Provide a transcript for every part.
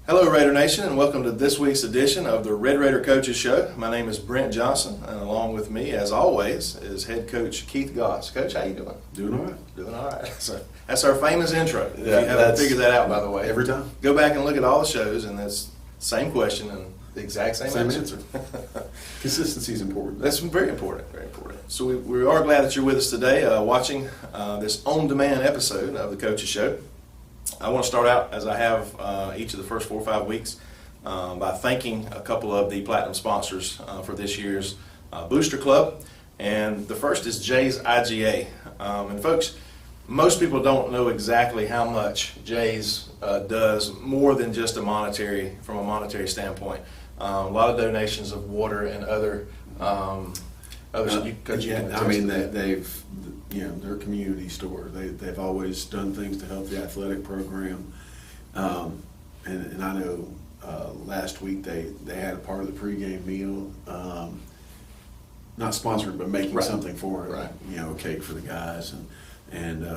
Hello Raider Nation, and welcome to this week's edition of the Red Raider Coaches Show. My name is Brent Johnson, and along with me, as always, is head coach Keith Goss. Coach, how you doing? Doing all right. Doing all right. So that's our famous intro. If Yeah, you haven't figured that out, by the way. Every time. Go back and look at all the shows, and that's the same question and the exact same answer. Consistency is important. That's very important, very important. So we are glad that you're with us today, watching this on-demand episode of the Coaches Show. I want to start out, as I have each of the first 4 or 5 weeks, by thanking a couple of the platinum sponsors for this year's Booster Club. And the first is Jay's IGA. And folks, most people don't know exactly how much Jay's does more than just from a monetary standpoint. A lot of donations of water and other they've they're a community store. They've always done things to help the athletic program, and I know last week they had a part of the pregame meal, not sponsored but making something for it, right. A cake for the guys, and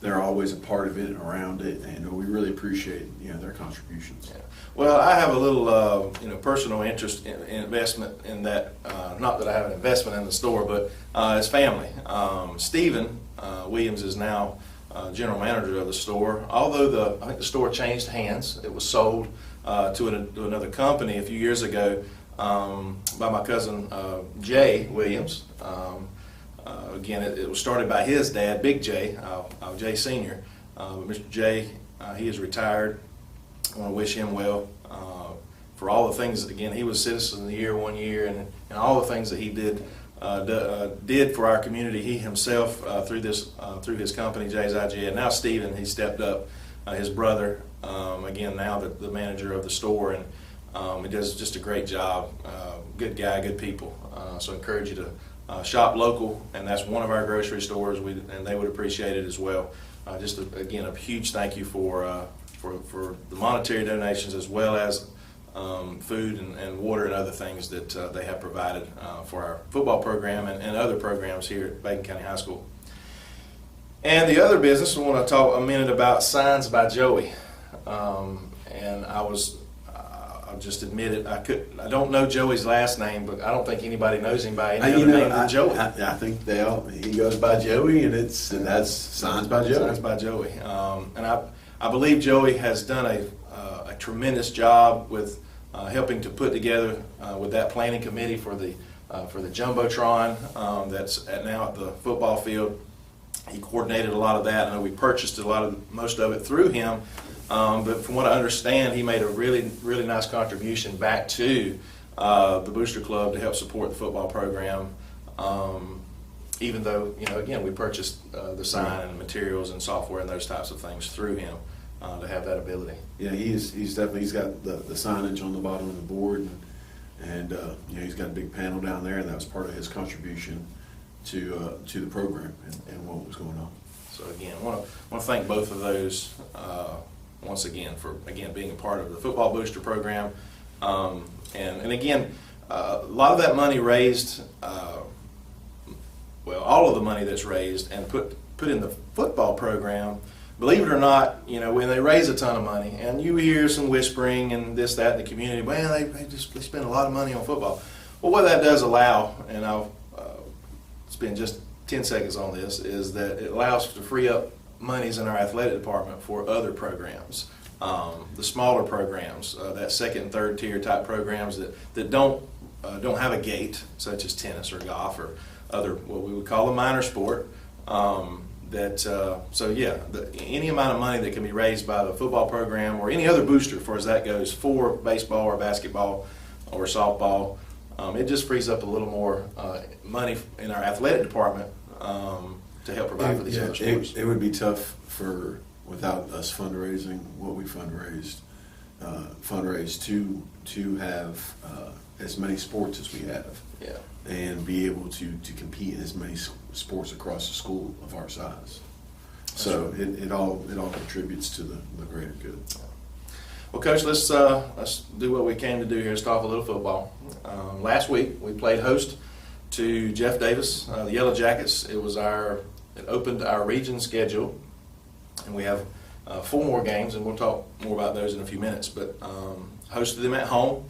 they're always a part of it and around it, and we really appreciate their contributions. Yeah. Well, I have a little personal interest in investment in that. Not that I have an investment in the store, but as family. Stephen Williams is now general manager of the store. Although I think the store changed hands, it was sold to another company a few years ago by my cousin Jay Williams. Again, it was started by his dad, Big J, Jay Sr. Mr. J, he is retired. I want to wish him well for all the things. Again, he was Citizen of the Year one year, and all the things that he did for our community. He himself through his company, Jay's IGA. And now Stephen, he stepped up. His brother, again now the manager of the store, and he does just a great job. Good guy, good people. So I encourage you to shop local, and that's one of our grocery stores. And they would appreciate it as well. Again, a huge thank you for the monetary donations, as well as food and water and other things that they have provided for our football program and other programs here at Bacon County High School. And the other business, I want to talk a minute about Signs by Joey. And I'll just admit it, I don't know Joey's last name, but I don't think anybody knows him by any other name than Joey. I think he goes by Joey, and that's Signs by Joey. Signs by Joey. And I believe Joey has done a tremendous job with helping to put together with that planning committee for the Jumbotron that's now at the football field. He coordinated a lot of that. I know we purchased most of it through him, but from what I understand, he made a really, really nice contribution back to the Booster Club to help support the football program. Even though, again, we purchased the sign and materials and software and those types of things through him to have that ability. Yeah, he's got the signage on the bottom of the board, and he's got a big panel down there, and that was part of his contribution to the program and what was going on. So again, I want to thank both of those once again for being a part of the football booster program, and again, a lot of that money raised. All of the money that's raised and put in the football program, believe it or not, when they raise a ton of money, and you hear some whispering and this, that in the community, they spend a lot of money on football. Well, what that does allow, and I'll spend just 10 seconds on this, is that it allows to free up monies in our athletic department for other programs, the smaller programs, that second and third tier type programs that don't have a gate, such as tennis or golf or other, what we would call a minor sport. Any amount of money that can be raised by the football program or any other booster, as far as that goes, for baseball or basketball or softball, it just frees up a little more money in our athletic department to help provide for these other sports. It would be tough without us fundraising what we fundraised to have as many sports as we have. Yeah. And be able to compete in as many sports across the school of our size. So right. it all contributes to the greater good. Well, Coach, let's do what we came to do here. Let's talk a little football. Last week we played host to Jeff Davis, the Yellow Jackets. It opened our region schedule, and we have 4 more games, and we'll talk more about those in a few minutes, but hosted them at home.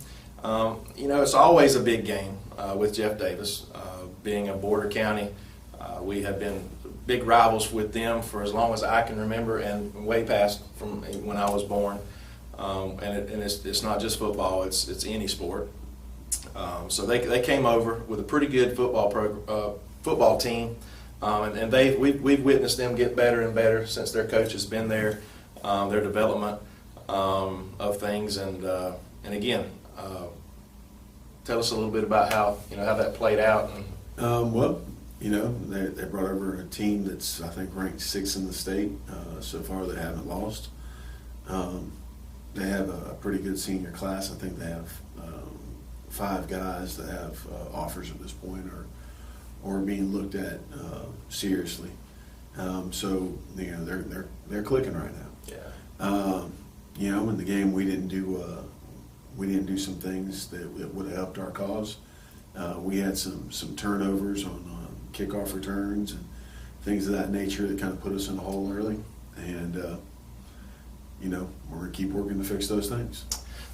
It's always a big game with Jeff Davis. Being a border county, we have been big rivals with them for as long as I can remember, and way past from when I was born. And it's not just football; it's any sport. So they came over with a pretty good football team, and we've witnessed them get better and better since their coach has been there. Their development of things, and again, tell us a little bit about how that played out. They brought over a team that's, I think, ranked 6th in the state. So far they haven't lost. They have a pretty good senior class. I think they have 5 guys that have offers at this point or being looked at seriously. So they're clicking right now. Yeah. In the game we didn't do some things that would have helped our cause. We had some turnovers on kickoff returns and things of that nature that kind of put us in a hole early, and we're going to keep working to fix those things.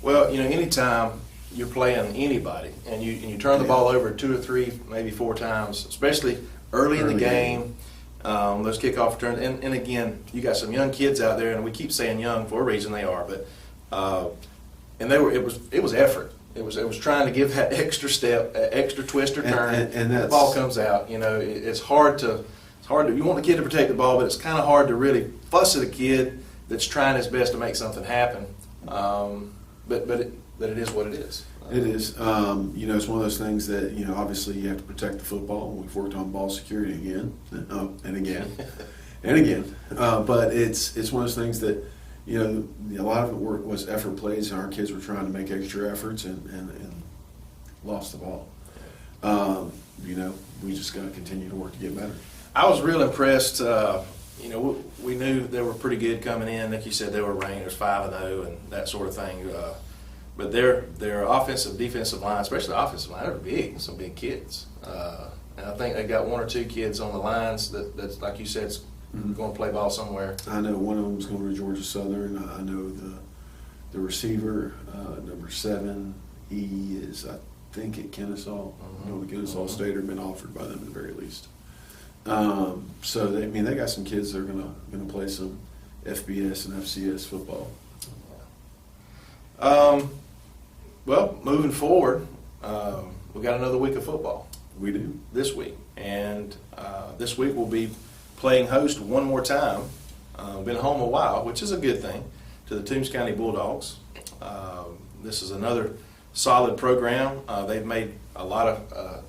Well, anytime you're playing anybody and you turn the ball over 2 or 3, maybe 4 times, especially early in the game, those kickoff returns, and again, you got some young kids out there, and we keep saying young for a reason, they are, but it was effort. It was trying to give that extra step, extra twist or turn, and the ball comes out. It's hard to you want the kid to protect the ball, but it's kind of hard to really fuss at a kid that's trying his best to make something happen. But it is what it is. It is. It's one of those things that obviously you have to protect the football. We've worked on ball security again and again and again. But it's one of those things that a lot of it was effort plays, and our kids were trying to make extra efforts and lost the ball. We just got to continue to work to get better. I was real impressed. We knew they were pretty good coming in. Like you said, they were ranked as 5-0 and that sort of thing. But their offensive, defensive line, especially the offensive line, they're big, some big kids. And I think they got 1 or 2 kids on the lines that's like you said, going to play ball somewhere. I know one of them is going to Georgia Southern. I know the receiver, number 7, he is, I think, at Kennesaw. The Kennesaw State have been offered by them at the very least. So they got some kids that are going to play some FBS and FCS football. Well, moving forward, we got another week of football. We do this week, and this week we'll be playing host one more time. Been home a while, which is a good thing, to the Toombs County Bulldogs. This is another solid program. They've made a lot of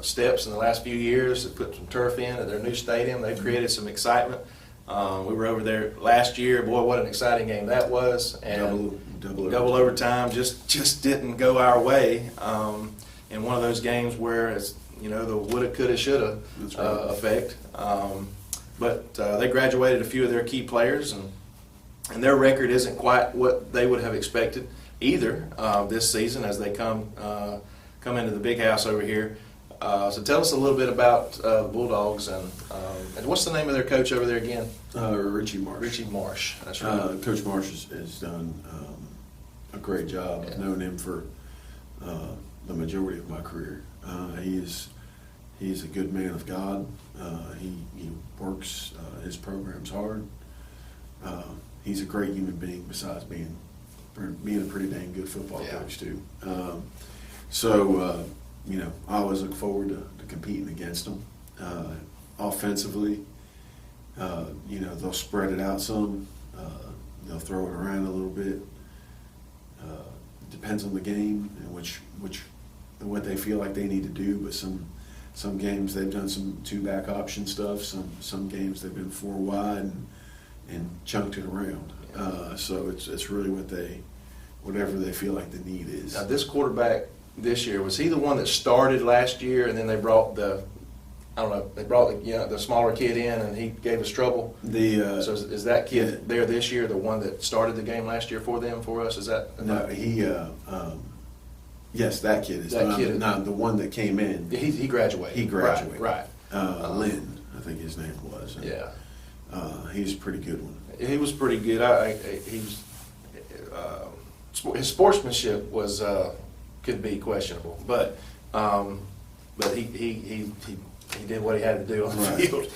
steps in the last few years. They put some turf in at their new stadium. They've created some excitement. We were over there last year. Boy, what an exciting game that was! And double overtime just didn't go our way. In one of those games where it's the woulda, coulda, shoulda effect. But they graduated a few of their key players, and their record isn't quite what they would have expected either this season as they come into the big house over here. So tell us a little bit about the Bulldogs and what's the name of their coach over there again? Richie Marsh. Richie Marsh. That's right. Coach Marsh has done a great job. I've known him for the majority of my career. He's a good man of God. He works his programs hard. He's a great human being besides being a pretty dang good football coach too. I always look forward to competing against them. Offensively, they'll spread it out some. They'll throw it around a little bit. It depends on the game and what they feel like they need to do. But some games they've done some 2-back option stuff. Some games they've been 4 wide and chunked it around. So it's really whatever they feel like the need is. Now this quarterback this year, was he the one that started last year and then they brought the smaller kid in and he gave us trouble? So is that kid there this year the one that started the game last year for us? Is that? No, yes, that kid is. Not the one that came in. He graduated. He graduated. Right. Lynn, I think his name was. And, He's a pretty good one. He was pretty good. His sportsmanship was could be questionable, but he did what he had to do on the Right. field.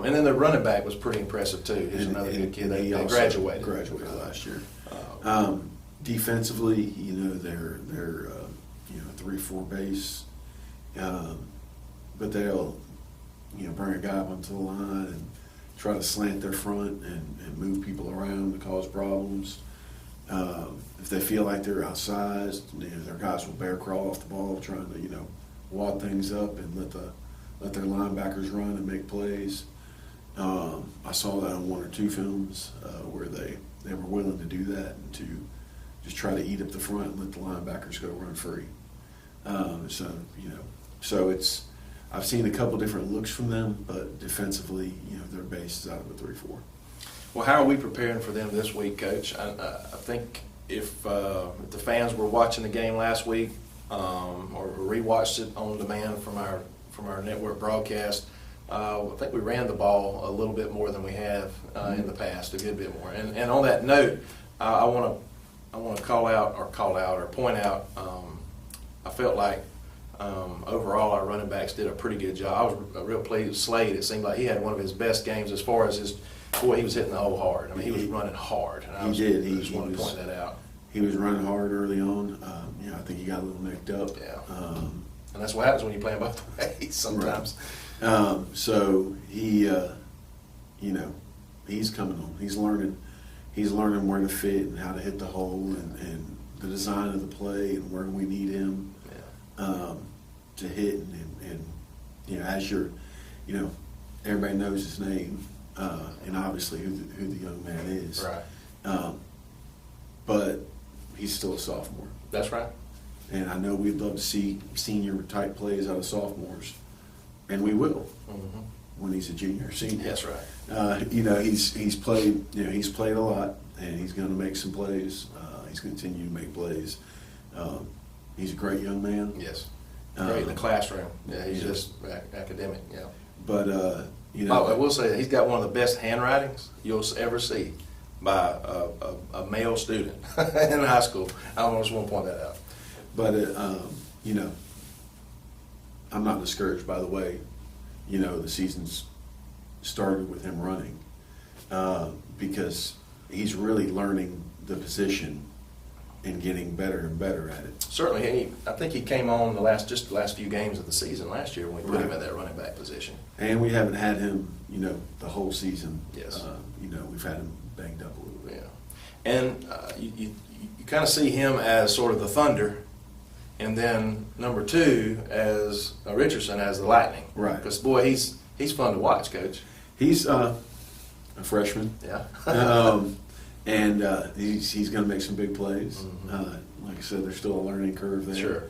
And then the running back was pretty impressive too. He's another good kid. They also graduated last year. Defensively, they're 3-4 base, but they'll bring a guy up onto the line and try to slant their front and move people around to cause problems. If they feel like they're outsized, their guys will bear crawl off the ball, trying to wad things up and let their linebackers run and make plays. I saw that on 1 or 2 films where they were willing to do that and to just try to eat up the front and let the linebackers go run free. So it's, I've seen a couple different looks from them, but defensively, their base is out of a 3-4. Well, how are we preparing for them this week, Coach? I think if the fans were watching the game last week or rewatched it on demand from our network broadcast, I think we ran the ball a little bit more than we have in the past, a good bit more. And on that note, I want to point out. I felt like overall our running backs did a pretty good job. I was real pleased with Slade. It seemed like he had one of his best games as far as he was hitting the hole hard. I mean, he was running hard. And I just wanted to point that out. He was running hard early on. I think he got a little nicked up. Yeah. And that's what happens when you're playing both ways sometimes. Right. So he, he's coming on. He's learning where to fit and how to hit the hole and the design of the play and where we need him to hit. And as you're, everybody knows his name and obviously who the young man is. Right. But he's still a sophomore. That's right. And I know we'd love to see senior-type plays out of sophomores, and we will when he's a junior or senior. That's right. He's played. He's played a lot, and he's going to make some plays. He's going to continue to make plays. He's a great young man. Yes. Great in the classroom. Yeah, he's just academic. Yeah. But I will say that he's got one of the best handwritings you'll ever see by a male student in high school. I just want to point that out. But I'm not discouraged by the way, the season's started with him running because he's really learning the position and getting better and better at it. Certainly, I think he came on the last few games of the season last year when we put him in that running back position. And we haven't had him, the whole season. Yes. We've had him banged up a little bit. Yeah. And you kind of see him as sort of the Thunder, and then number 2 as Richardson as the Lightning. Right. Because boy, he's fun to watch, Coach. He's a freshman. Yeah. And he's going to make some big plays. Like I said, there's still a learning curve there. Sure.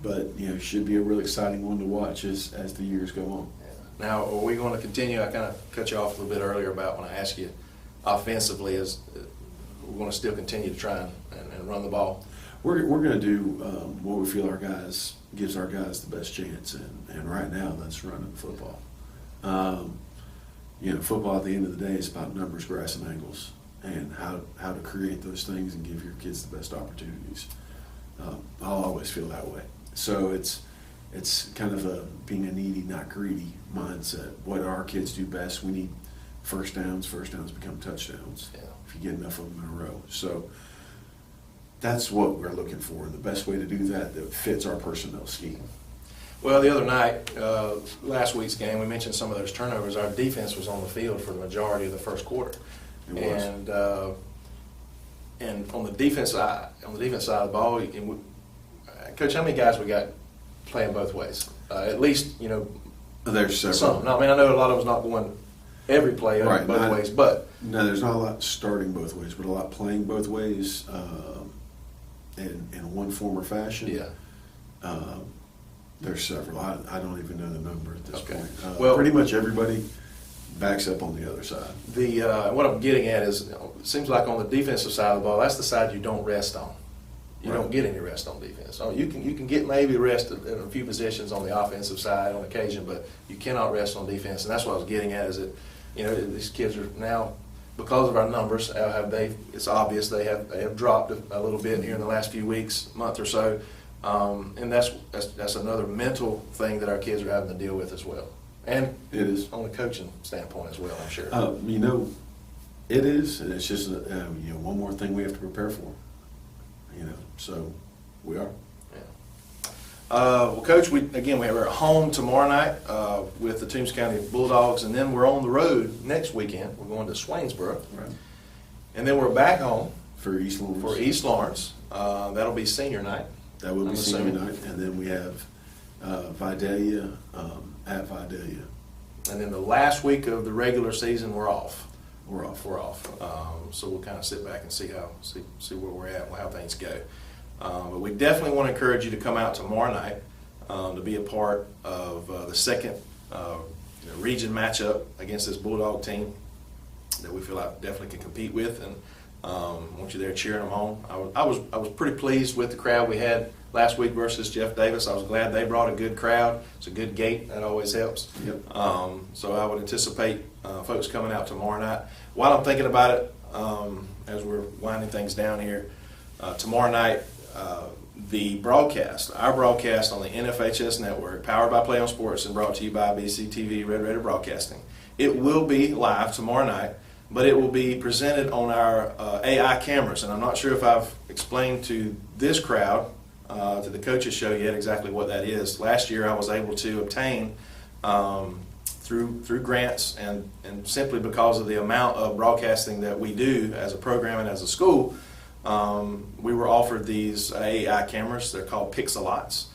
But should be a real exciting one to watch as the years go on. Yeah. Now, are we going to continue? I kind of cut you off a little bit earlier about when I asked you offensively. Is we're going to still continue to try and run the ball? We're going to do what we feel gives our guys the best chance, and right now that's running the football. Football at the end of the day is about numbers, grass, and angles, and how to create those things and give your kids the best opportunities. I'll always feel that way. So it's kind of being a needy, not greedy mindset. What our kids do best, we need first downs. First downs become touchdowns if you get enough of them in a row. So that's what we're looking for, and the best way to do that fits our personnel scheme. Well, the other night, last week's game, we mentioned some of those turnovers. Our defense was on the field for the majority of the first quarter. It was. And on the defense side of the ball, Coach, how many guys we got playing both ways? At least, there's several. Some. No, I know a lot of them's not going every play both ways, but no, there's not a lot starting both ways, but a lot playing both ways in one form or fashion. Yeah. There's several. I don't even know the number at this point. Well, pretty much everybody backs up on the other side. What I'm getting at is, it seems like on the defensive side of the ball, that's the side you don't rest on. You don't get any rest on defense. So you can get maybe rest in a few positions on the offensive side on occasion, but you cannot rest on defense. And that's what I was getting at, is that these kids are now, because of our numbers, it's obvious they have dropped a little bit here in the last few weeks, month or so, and that's another mental thing that our kids are having to deal with as well. And it is on the coaching standpoint as well, I'm sure. It is, and it's just one more thing we have to prepare for. So we are. Well, Coach, we're at home tomorrow night with the Toombs County Bulldogs, and then we're on the road next weekend. We're going to Swainsboro, Right. And then we're back home For East Lawrence. That'll be senior night. That would be I'm senior assuming. night, and then we have Vidalia at Vidalia. And then the last week of the regular season, we're off. We're off. So we'll kind of sit back and see where we're at and how things go. But we definitely want to encourage you to come out tomorrow night to be a part of the second region matchup against this Bulldog team that we feel like definitely can compete with, and want you there cheering them on. I was pretty pleased with the crowd we had last week versus Jeff Davis. I was glad they brought a good crowd. It's a good gate. That always helps. Yep. So I would anticipate folks coming out tomorrow night. While I'm thinking about it, as we're winding things down here, tomorrow night, our broadcast on the NFHS network, powered by Play on Sports and brought to you by BCTV Red Raider Broadcasting. It will be live tomorrow night, but it will be presented on our AI cameras. And I'm not sure if I've explained to this crowd, to the coaches show yet, exactly what that is. Last year I was able to obtain through grants and simply because of the amount of broadcasting that we do as a program and as a school, we were offered these AI cameras. They're called Pixelots,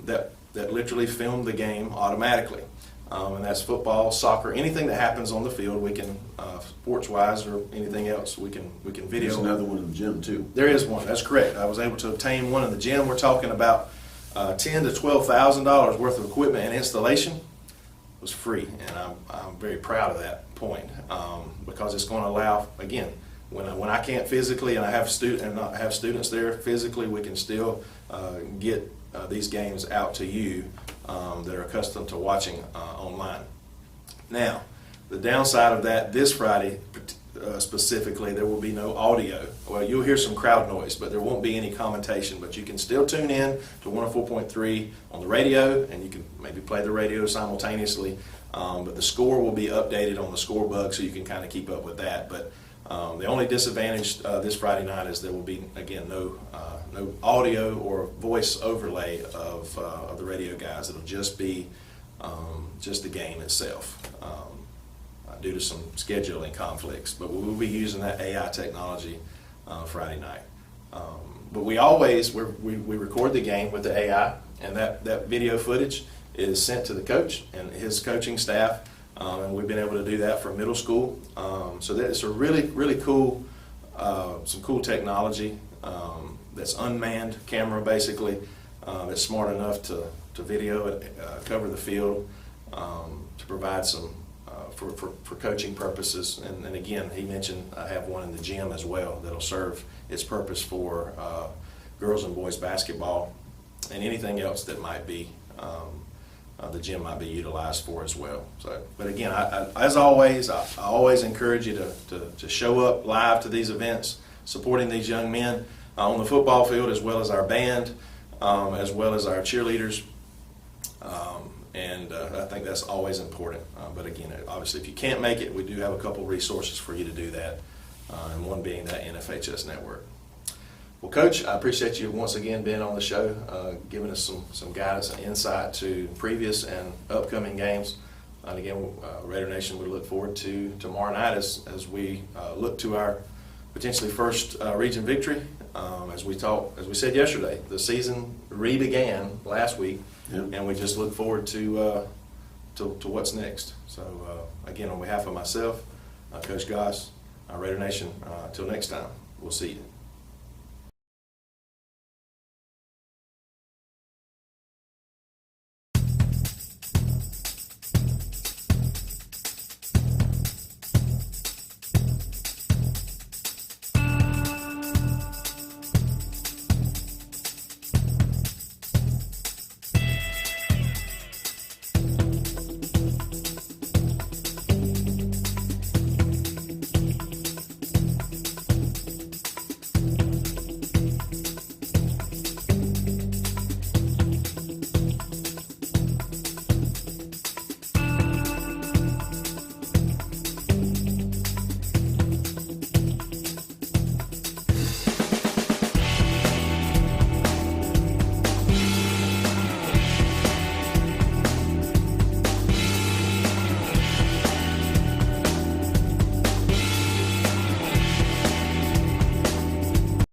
that literally film the game automatically. And that's football, soccer, anything that happens on the field, we can, sports-wise or anything else, we can video. There's another one in the gym too. There is one. That's correct. I was able to obtain one in the gym. We're talking about $10,000 to $12,000 worth of equipment and installation was free, and I'm very proud of that point because it's going to allow, again, when I can't physically and I have students there physically, we can still get these games out to you that are accustomed to watching online. Now, the downside of that, this Friday specifically, there will be no audio. Well, you'll hear some crowd noise, but there won't be any commentation. But you can still tune in to 104.3 on the radio, and you can maybe play the radio simultaneously. But the score will be updated on the score bug, so you can kind of keep up with that. But the only disadvantage this Friday night is there will be, again, no audio or voice overlay of the radio guys. It'll just be just the game itself due to some scheduling conflicts. But we will be using that AI technology Friday night. But we record the game with the AI, and that video footage is sent to the coach and his coaching staff. And we've been able to do that for middle school. So it's a really, really cool, some cool technology that's unmanned camera basically, that's smart enough to video it, cover the field, to provide some for coaching purposes. And again, he mentioned I have one in the gym as well that'll serve its purpose for girls and boys basketball and anything else that might be the gym might be utilized for as well. So, but again, as always, I always encourage you to show up live to these events, supporting these young men on the football field, as well as our band, as well as our cheerleaders. And I think that's always important. But again, obviously, if you can't make it, we do have a couple resources for you to do that, and one being that NFHS network. Well, Coach, I appreciate you once again being on the show, giving us some guidance and insight to previous and upcoming games. And again, Raider Nation would look forward to tomorrow night as we look to our potentially first region victory. As we said yesterday, the season re-began last week, Yep. and we just look forward to what's next. So again, on behalf of myself, Coach Goss, Raider Nation, until next time, we'll see you.